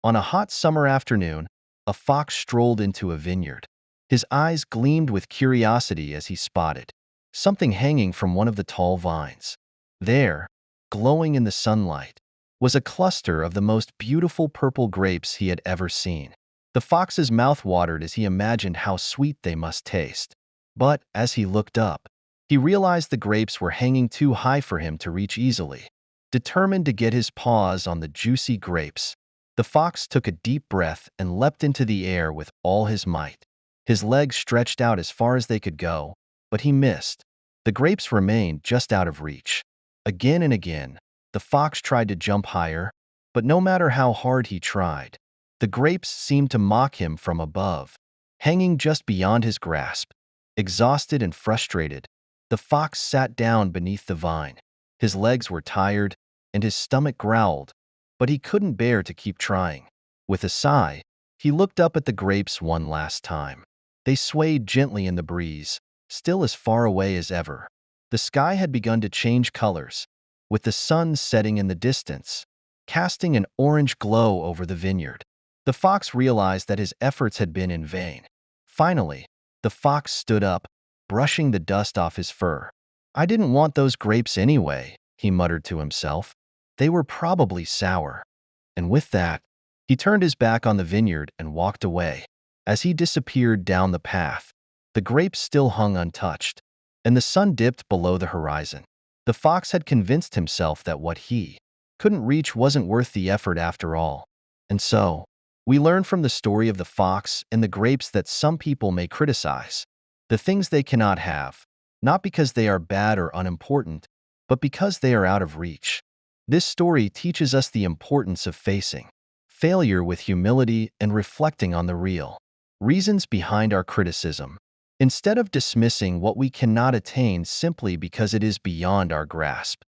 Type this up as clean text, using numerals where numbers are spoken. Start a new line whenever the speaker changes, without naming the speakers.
On a hot summer afternoon, a fox strolled into a vineyard. His eyes gleamed with curiosity as he spotted something hanging from one of the tall vines. There, glowing in the sunlight, was a cluster of the most beautiful purple grapes he had ever seen. The fox's mouth watered as he imagined how sweet they must taste. But as he looked up, he realized the grapes were hanging too high for him to reach easily. Determined to get his paws on the juicy grapes, the fox took a deep breath and leapt into the air with all his might. His legs stretched out as far as they could go, but he missed. The grapes remained just out of reach. Again and again, the fox tried to jump higher, but no matter how hard he tried, the grapes seemed to mock him from above, hanging just beyond his grasp. Exhausted and frustrated, the fox sat down beneath the vine. His legs were tired, and his stomach growled, but he couldn't bear to keep trying. With a sigh, he looked up at the grapes one last time. They swayed gently in the breeze, still as far away as ever. The sky had begun to change colors, with the sun setting in the distance, casting an orange glow over the vineyard. The fox realized that his efforts had been in vain. Finally, the fox stood up, brushing the dust off his fur. "I didn't want those grapes anyway," he muttered to himself. "They were probably sour." And with that, he turned his back on the vineyard and walked away. As he disappeared down the path, the grapes still hung untouched, and the sun dipped below the horizon. The fox had convinced himself that what he couldn't reach wasn't worth the effort after all. And so, we learn from the story of the fox and the grapes that some people may criticize the things they cannot have, not because they are bad or unimportant, but because they are out of reach. This story teaches us the importance of facing failure with humility and reflecting on the real reasons behind our criticism, instead of dismissing what we cannot attain simply because it is beyond our grasp.